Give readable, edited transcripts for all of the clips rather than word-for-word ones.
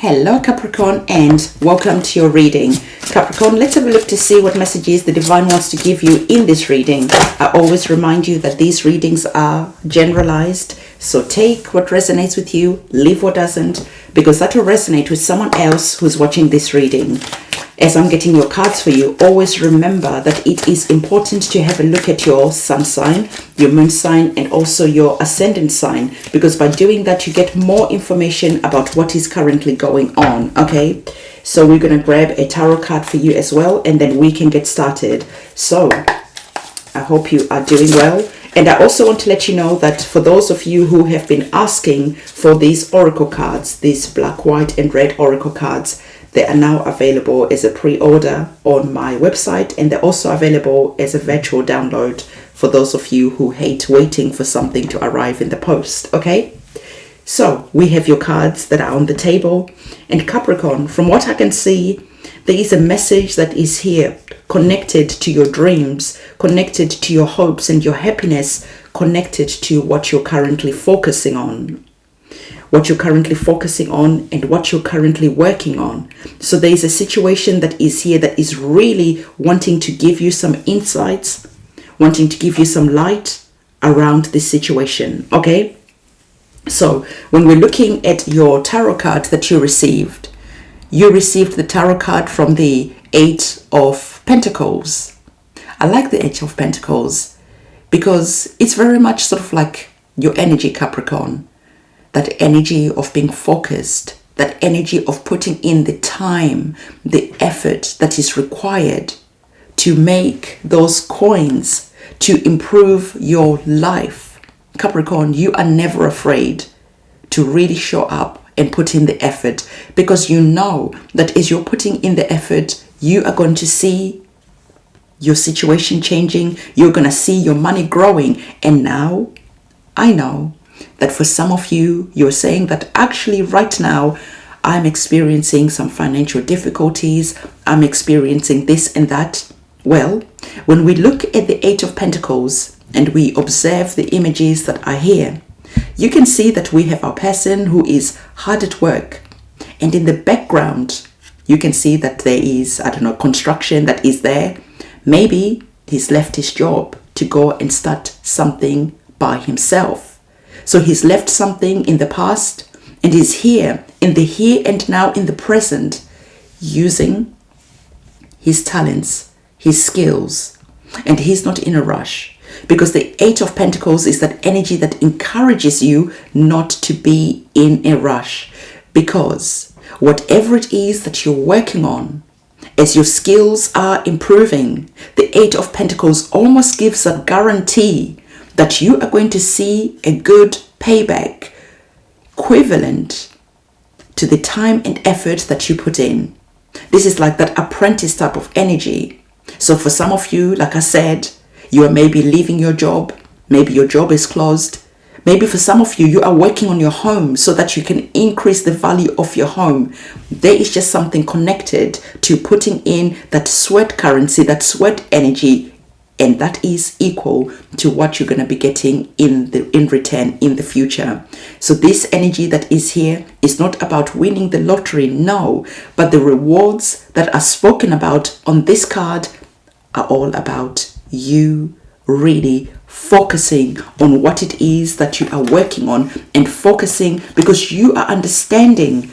Hello Capricorn, and welcome to your reading. Capricorn, let's have a look to see what messages the divine wants to give you in this reading. I always remind you that these readings are generalized, so take what resonates with you, leave what doesn't, because that will resonate with someone else who's watching this reading. As I'm getting your cards for you, always remember that it is important to have a look at your sun sign, your moon sign, and also your ascendant sign, because by doing that you get more information about what is currently going on. Okay, so we're going to grab a tarot card for you as well, and then we can get started. So I hope you are doing well. And I also want to let you know that for those of you who have been asking for these oracle cards, these black, white, and red oracle cards, they are now available as a pre-order on my website, and they're also available as a virtual download for those of you who hate waiting for something to arrive in the post. Okay, so we have your cards that are on the table, and Capricorn, from what I can see, there is a message that is here connected to your dreams, connected to your hopes and your happiness, connected to what you're currently focusing on. What you're currently focusing on and what you're currently working on. So there is a situation that is here that is really wanting to give you some insights, wanting to give you some light around this situation. Okay, so when we're looking at your tarot card that you received the tarot card from the Eight of Pentacles. I like the Eight of Pentacles because it's very much sort of like your energy, Capricorn. That energy of being focused, that energy of putting in the time, the effort that is required to make those coins, to improve your life. Capricorn, you are never afraid to really show up and put in the effort, because you know that as you're putting in the effort, you are going to see your situation changing, you're going to see your money growing. And now I know that for some of you, you're saying that actually right now, I'm experiencing some financial difficulties. I'm experiencing this and that. Well, when we look at the Eight of Pentacles and we observe the images that are here, you can see that we have our person who is hard at work. And in the background, you can see that there is, construction that is there. Maybe he's left his job to go and start something by himself. So he's left something in the past and is here in the here and now, in the present, using his talents, his skills, and he's not in a rush, because the Eight of Pentacles is that energy that encourages you not to be in a rush, because whatever it is that you're working on, as your skills are improving, the Eight of Pentacles almost gives a guarantee that you are going to see a good payback equivalent to the time and effort that you put in. This is like that apprentice type of energy. So for some of you, like I said, you are maybe leaving your job. Maybe your job is closed. Maybe for some of you, you are working on your home so that you can increase the value of your home. There is just something connected to putting in that sweat currency, that sweat energy, and that is equal to what you're going to be getting in return in the future. So this energy that is here is not about winning the lottery, no, but the rewards that are spoken about on this card are all about you really focusing on what it is that you are working on, and focusing because you are understanding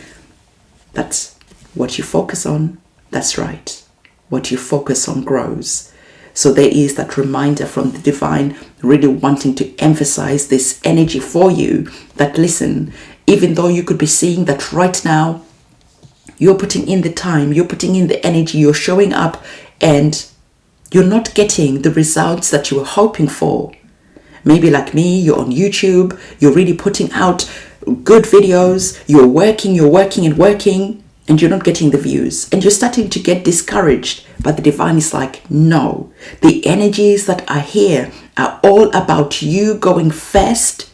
that what you focus on, that's right, what you focus on grows. So there is that reminder from the divine, really wanting to emphasize this energy for you, that listen, even though you could be seeing that right now, you're putting in the time, you're putting in the energy, you're showing up, and you're not getting the results that you were hoping for. Maybe like me, you're on YouTube, you're really putting out good videos, you're working and you're not getting the views, and you're starting to get discouraged. But the divine is like, no, the energies that are here are all about you going first,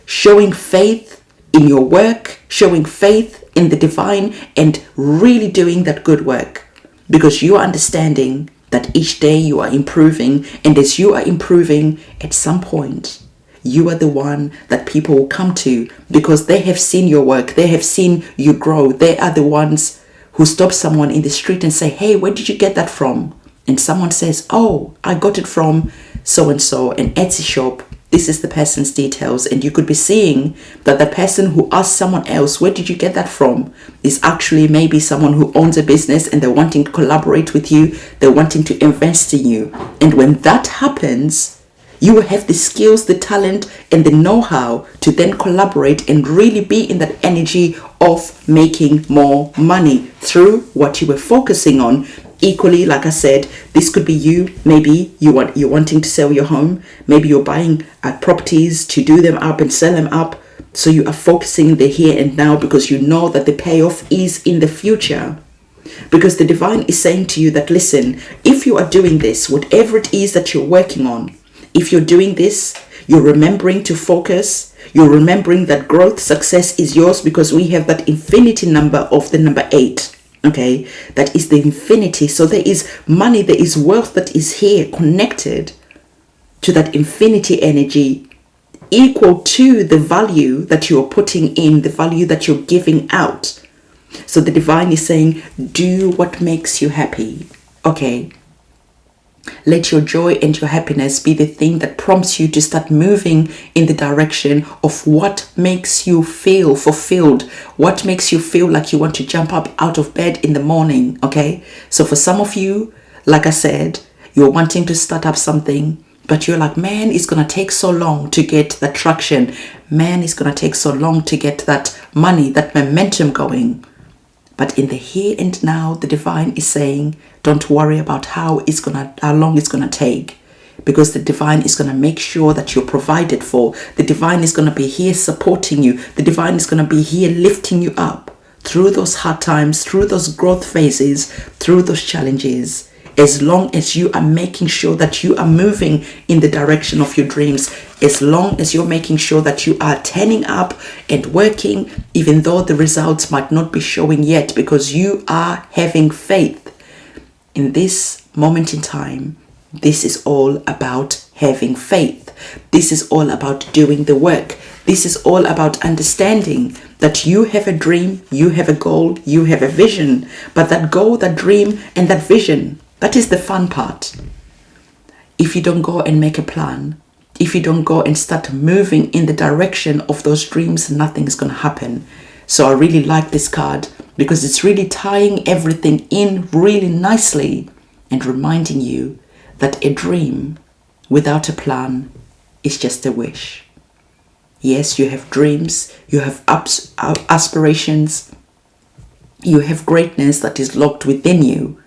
showing faith in your work, showing faith in the divine, and really doing that good work, because you are understanding that each day you are improving, and as you are improving, at some point you are the one that people will come to because they have seen your work. They have seen you grow. They are the ones who stop someone in the street and say, hey, where did you get that from? And someone says, oh, I got it from so-and-so, an Etsy shop. This is the person's details. And you could be seeing that the person who asked someone else, where did you get that from, is actually maybe someone who owns a business and they're wanting to collaborate with you. They're wanting to invest in you. And when that happens, you will have the skills, the talent, and the know-how to then collaborate and really be in that energy of making more money through what you were focusing on. Equally, like I said, this could be you. Maybe you're wanting to sell your home. Maybe you're buying properties to do them up and sell them up. So you are focusing the here and now because you know that the payoff is in the future. Because the divine is saying to you that, listen, if you are doing this, whatever it is that you're working on, if you're doing this, you're remembering to focus. You're remembering that growth, success is yours because we have that infinity number of the number 8. Okay, that is the infinity. So there is money, there is wealth that is here connected to that infinity energy, equal to the value that you're putting in, the value that you're giving out. So the divine is saying, do what makes you happy. Okay, let your joy and your happiness be the thing that prompts you to start moving in the direction of what makes you feel fulfilled, what makes you feel like you want to jump up out of bed in the morning. Okay, so for some of you, like I said, you're wanting to start up something, but you're like, man, it's gonna take so long to get that traction. Man, it's gonna take so long to get that money, that momentum going. But in the here and now, the divine is saying, don't worry about how long it's gonna take, because the divine is gonna make sure that you're provided for. The divine is gonna be here supporting you. The divine is gonna be here lifting you up through those hard times, through those growth phases, through those challenges. As long as you are making sure that you are moving in the direction of your dreams, as long as you're making sure that you are turning up and working, even though the results might not be showing yet, because you are having faith. In this moment in time, this is all about having faith. This is all about doing the work. This is all about understanding that you have a dream, you have a goal, you have a vision. But that goal, that dream, and that vision, that is the fun part. If you don't go and make a plan, if you don't go and start moving in the direction of those dreams, nothing's going to happen. So I really like this card because it's really tying everything in really nicely and reminding you that a dream without a plan is just a wish. Yes, you have dreams, you have aspirations, you have greatness that is locked within you.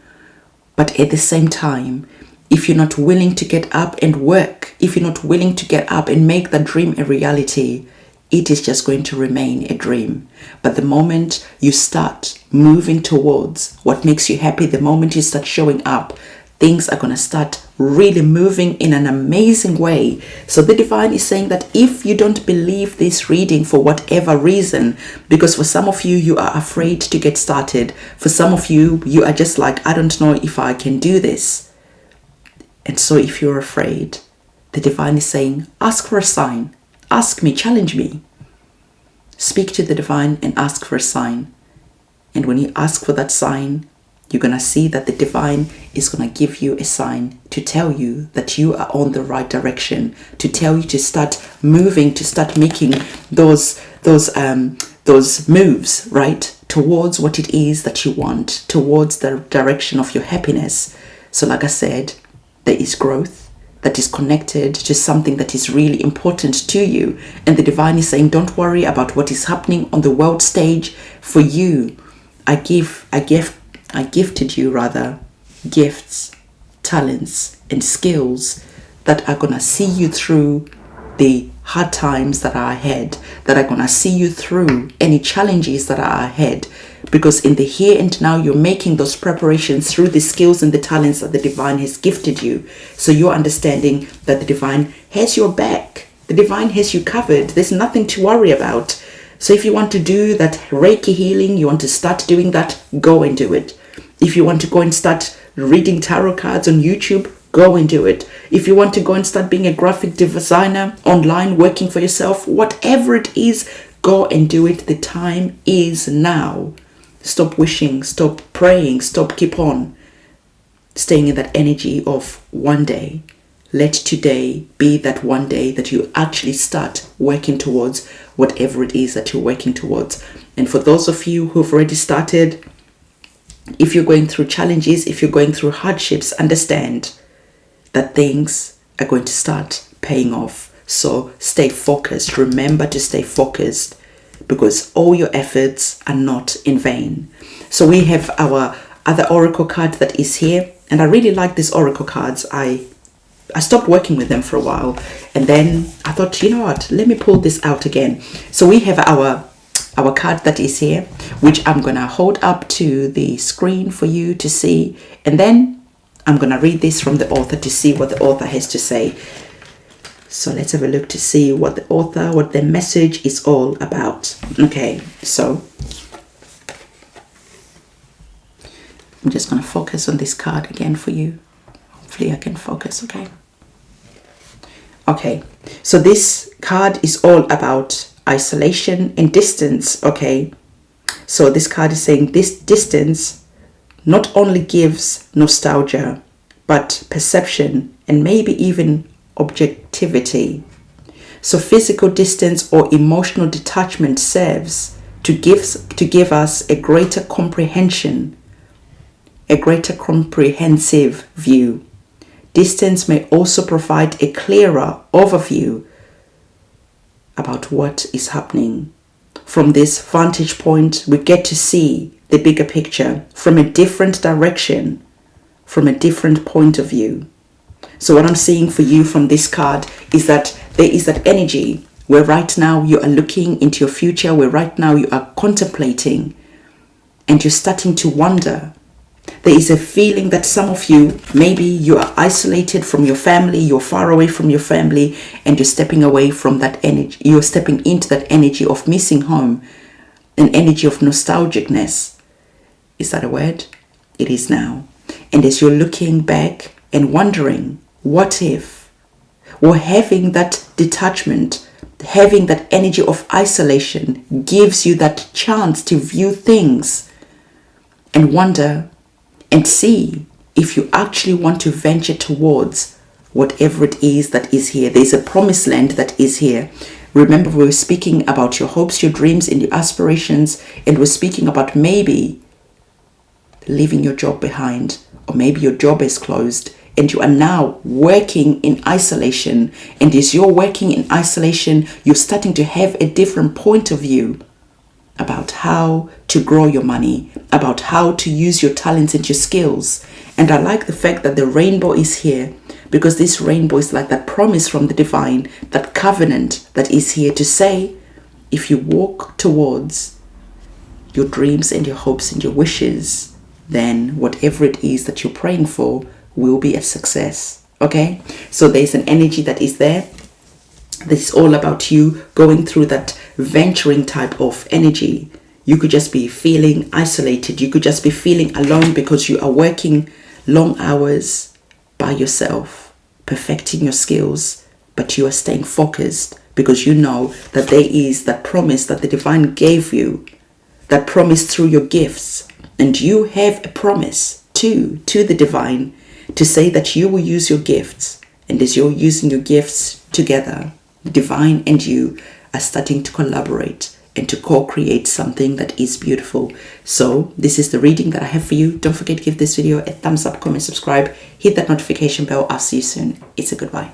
But at the same time, if you're not willing to get up and work, if you're not willing to get up and make that dream a reality, it is just going to remain a dream. But the moment you start moving towards what makes you happy, the moment you start showing up, things are going to start really moving in an amazing way. So the divine is saying that if you don't believe this reading for whatever reason, because for some of you, you are afraid to get started. For some of you, you are just like, I don't know if I can do this. And so if you're afraid, the divine is saying, ask for a sign. Ask me, challenge me. Speak to the divine and ask for a sign. And when you ask for that sign, you're going to see that the divine is going to give you a sign to tell you that you are on the right direction, to tell you to start moving, to start making those moves, right, towards what it is that you want, towards the direction of your happiness. So like I said, there is growth that is connected to something that is really important to you. And the divine is saying, don't worry about what is happening on the world stage. For you, I gifted you gifts, talents, and skills that are gonna see you through the hard times that are ahead, that are gonna see you through any challenges that are ahead. Because in the here and now, you're making those preparations through the skills and the talents that the divine has gifted you. So you're understanding that the divine has your back. The divine has you covered. There's nothing to worry about. So if you want to do that Reiki healing, you want to start doing that, go and do it. If you want to go and start reading tarot cards on YouTube, go and do it. If you want to go and start being a graphic designer online, working for yourself, whatever it is, go and do it. The time is now. Stop wishing, stop praying, keep on staying in that energy of one day. Let today be that one day that you actually start working towards whatever it is that you're working towards. And for those of you who've already started, if you're going through challenges, if you're going through hardships, understand that things are going to start paying off. So stay focused. Remember to stay focused, because all your efforts are not in vain. So we have our other oracle card that is here. And I really like these oracle cards. I stopped working with them for a while, and then I thought, you know what, let me pull this out again. So we have our card that is here, which I'm gonna hold up to the screen for you to see, and then I'm gonna read this from the author to see what the author has to say. So let's have a look to see what the message is all about. Okay, so I'm just gonna focus on this card again for you. Hopefully I can focus, okay? Okay, so this card is all about isolation and distance, okay? So this card is saying this distance not only gives nostalgia, but perception and maybe even objectivity. So physical distance or emotional detachment serves to give us a greater comprehension, a greater comprehensive view. Distance may also provide a clearer overview about what is happening. From this vantage point, we get to see the bigger picture from a different direction, from a different point of view. So what I'm seeing for you from this card is that there is that energy where right now you are looking into your future, where right now you are contemplating and you're starting to wonder. There is a feeling that some of you, maybe you are isolated from your family, you're far away from your family, and you're stepping away from that energy. You're stepping into that energy of missing home, an energy of nostalgicness. Is that a word? It is now. And as you're looking back and wondering, what if? Or having that detachment, having that energy of isolation gives you that chance to view things and wonder and see if you actually want to venture towards whatever it is that is here. There's a promised land that is here. Remember, we were speaking about your hopes, your dreams, and your aspirations, and we're speaking about maybe leaving your job behind, or maybe your job is closed and you are now working in isolation. And as you're working in isolation, you're starting to have a different point of view about how to grow your money, about how to use your talents and your skills. And I like the fact that the rainbow is here, because this rainbow is like that promise from the divine, that covenant that is here to say, if you walk towards your dreams and your hopes and your wishes, then whatever it is that you're praying for will be a success. Okay, so there's an energy that is there. This is all about you going through that venturing type of energy. You could just be feeling isolated. You could just be feeling alone because you are working long hours by yourself, perfecting your skills, but you are staying focused because you know that there is that promise that the divine gave you, that promise through your gifts. And you have a promise to the divine to say that you will use your gifts. And as you're using your gifts together, the divine and you are starting to collaborate and to co-create something that is beautiful. So this is the reading that I have for you. Don't forget to give this video a thumbs up, comment, subscribe, hit that notification bell. I'll see you soon. It's a goodbye.